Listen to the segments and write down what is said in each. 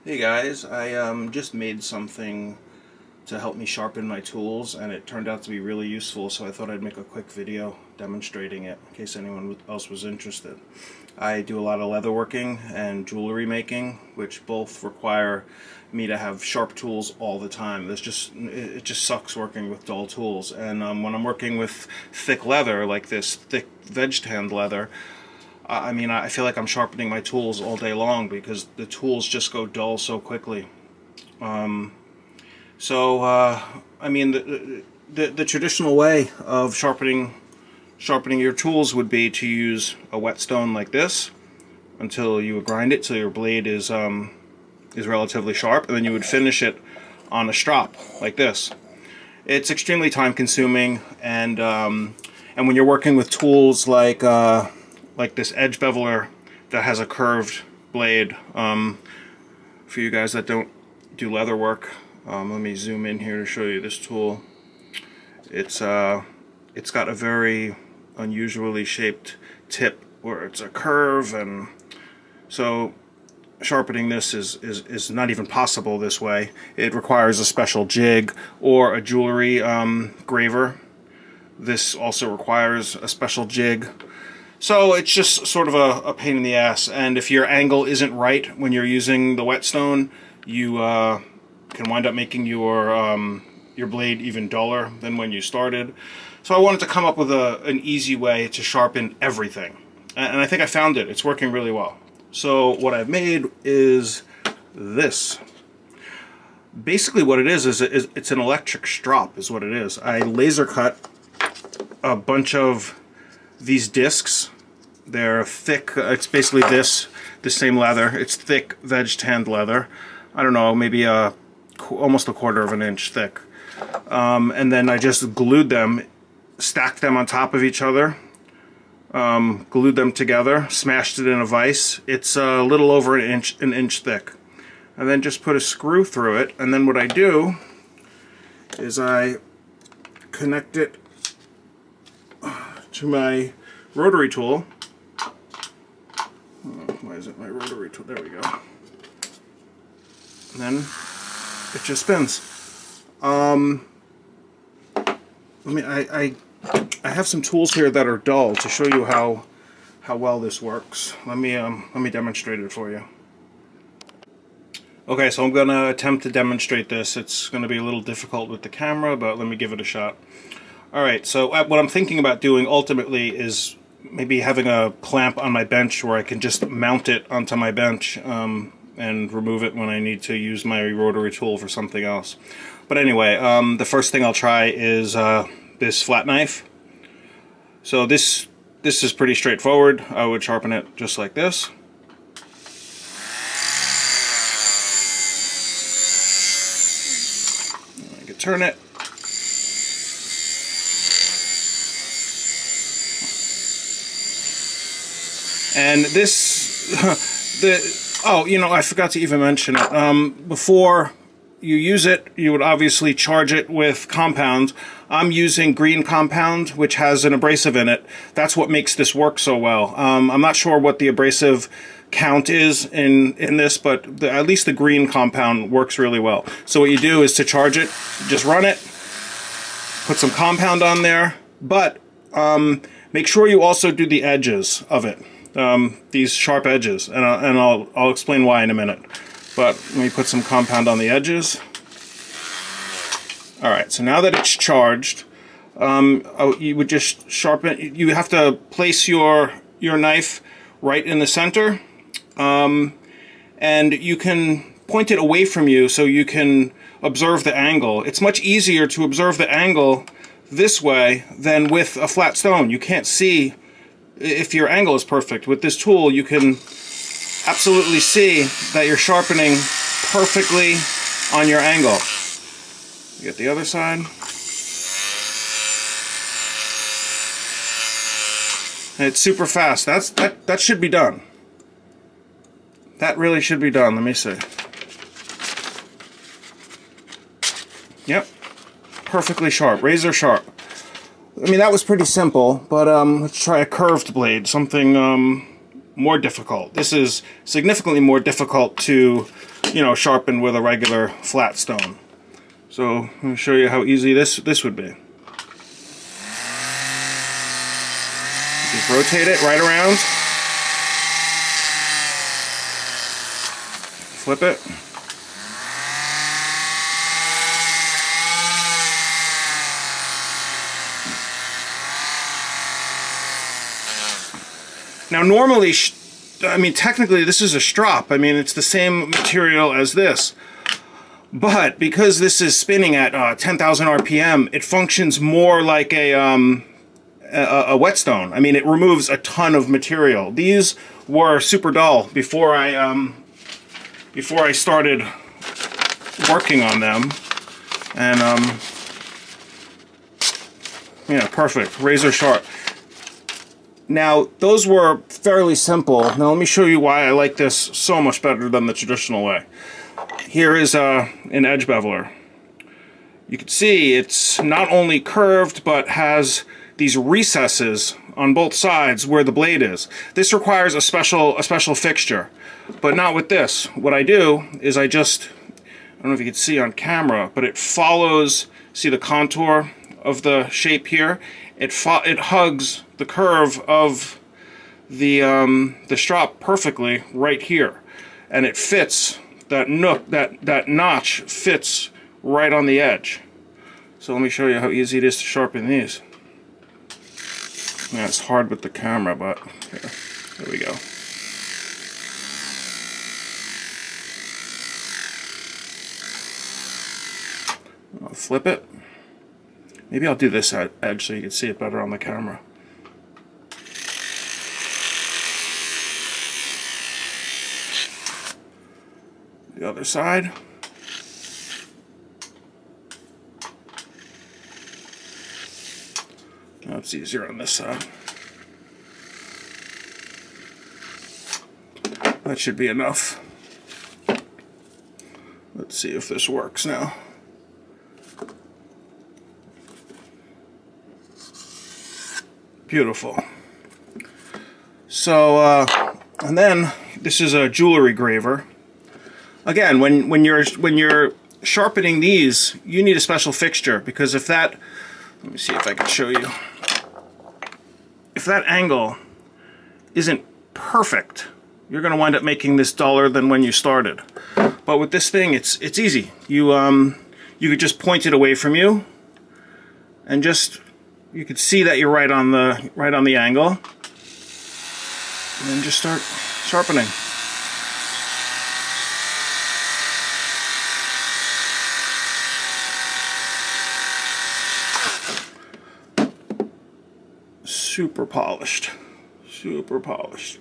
Hey guys, I just made something to help me sharpen my tools, and it turned out to be really useful, so I thought I'd make a quick video demonstrating it in case anyone else was interested. I do a lot of leatherworking and jewelry making, which both require me to have sharp tools all the time. It just sucks working with dull tools, and when I'm working with thick leather, like this thick veg-tanned leather, I feel like I'm sharpening my tools all day long because the tools just go dull so quickly. The traditional way of sharpening your tools would be to use a whetstone like this until you grind it till your blade is relatively sharp, and then you would finish it on a strop like this. It's extremely time consuming, and when you're working with tools like this edge beveler that has a curved blade, for you guys that don't do leather work, let me zoom in here to show you this tool. It's got a very unusually shaped tip where it's a curve, and so sharpening this is not even possible this way. It requires a special jig or a jewelry graver. This also requires a special jig. So it's just sort of a pain in the ass, and if your angle isn't right when you're using the whetstone, you can wind up making your blade even duller than when you started. So I wanted to come up with an easy way to sharpen everything, and I think I found it. It's working really well. So what I've made is this. Basically what it is it's an electric strop is what it is. I laser cut a bunch of these discs. They're thick. It's basically the same leather. It's thick veg-tanned leather. I don't know, maybe almost a quarter of an inch thick. And then I just glued them, stacked them on top of each other, glued them together, smashed it in a vise. It's a little over an inch thick. And then just put a screw through it. And then what I do is I connect it to my rotary tool. Why is it my rotary tool? There we go. And then it just spins. I have some tools here that are dull to show you how well this works. Let me demonstrate it for you. Okay, so I'm gonna attempt to demonstrate this. It's gonna be a little difficult with the camera, but let me give it a shot. Alright, so what I'm thinking about doing ultimately is maybe having a clamp on my bench where I can just mount it onto my bench and remove it when I need to use my rotary tool for something else. But anyway, the first thing I'll try is this flat knife. So this is pretty straightforward. I would sharpen it just like this. I can turn it. And this, I forgot to even mention it. Before you use it, you would obviously charge it with compound. I'm using green compound, which has an abrasive in it. That's what makes this work so well. I'm not sure what the abrasive count is in this, but at least the green compound works really well. So what you do is to charge it, just run it, put some compound on there, but make sure you also do the edges of it. These sharp edges, and I'll explain why in a minute. But let me put some compound on the edges. Alright, so now that it's charged, you would just sharpen. You have to place your knife right in the center, and you can point it away from you so you can observe the angle. It's much easier to observe the angle this way than with a flat stone. You can't see if your angle is perfect. With this tool, you can absolutely see that you're sharpening perfectly on your angle. Get the other side. And it's super fast. That should be done. That really should be done. Let me see. Yep. Perfectly sharp. Razor sharp. I mean, that was pretty simple, but let's try a curved blade, something more difficult. This is significantly more difficult to you know, sharpened with a regular flat stone. So I'm going to show you how easy this would be. Just rotate it right around. Flip it. Now normally, I mean technically this is a strop. I mean it's the same material as this. But because this is spinning at 10,000 RPM, it functions more like a whetstone. I mean it removes a ton of material. These were super dull before I started working on them. And yeah, perfect. Razor sharp. Now, those were fairly simple. Now, let me show you why I like this so much better than the traditional way. Here is an edge beveler. You can see it's not only curved, but has these recesses on both sides where the blade is. This requires a special fixture, but not with this. What I do is I don't know if you can see on camera, but it follows, see the contour of the shape here? It hugs the curve of the strap perfectly right here, and it fits that nook, that notch fits right on the edge. So let me show you how easy it is to sharpen these. Yeah, it's hard with the camera, but here we go. I'll flip it. Maybe I'll do this edge so you can see it better on the camera. The other side. Now it's easier on this side. That should be enough. Let's see if this works now. Beautiful. So, and then this is a jewelry graver. Again, when you're sharpening these, you need a special fixture, because if that, let me see if I can show you. If that angle isn't perfect, you're going to wind up making this duller than when you started. But with this thing, it's easy. You could just point it away from you, and just you could see that you're right on the angle, and then just start sharpening. Super polished, super polished.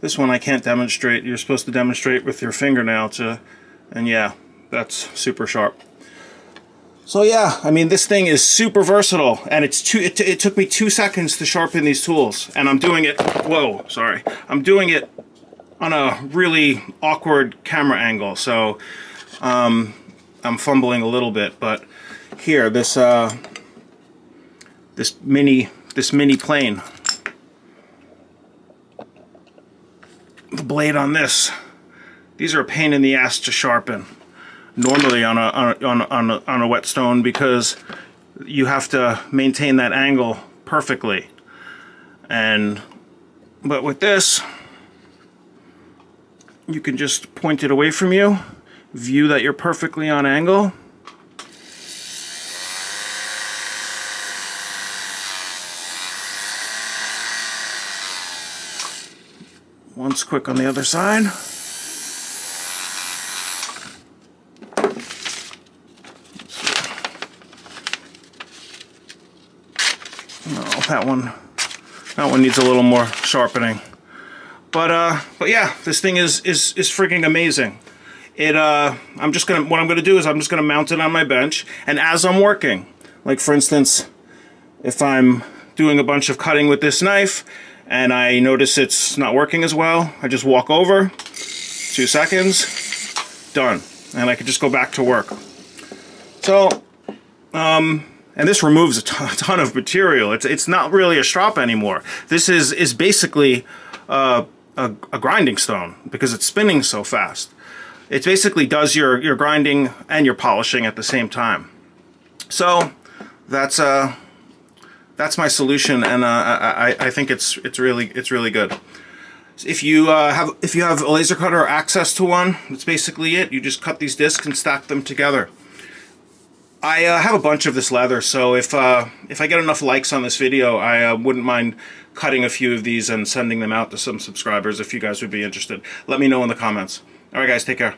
This one I can't demonstrate. You're supposed to demonstrate with your fingernail and yeah, that's super sharp. So yeah, I mean this thing is super versatile, and it took me 2 seconds to sharpen these tools, and I'm doing it, whoa, sorry. I'm doing it on a really awkward camera angle, so I'm fumbling a little bit, but here, this mini plane, the blade on this, these are a pain in the ass to sharpen normally on a whetstone, because you have to maintain that angle perfectly. But with this, you can just point it away from you, view that you're perfectly on angle. Once quick on the other side. No, that one needs a little more sharpening. But yeah, this thing is freaking amazing. What I'm gonna do is I'm just gonna mount it on my bench, and as I'm working, like for instance, if I'm doing a bunch of cutting with this knife and I notice it's not working as well, I just walk over, 2 seconds, done, and I can just go back to work. So, and this removes a ton of material. It's not really a strop anymore. This is basically a grinding stone, because it's spinning so fast. it basically does your grinding and your polishing at the same time. So that's my solution, and I think it's really good. If you have a laser cutter or access to one, that's basically it. You just cut these discs and stack them together. I have a bunch of this leather, so if I get enough likes on this video, I wouldn't mind cutting a few of these and sending them out to some subscribers if you guys would be interested. Let me know in the comments. Alright guys, take care.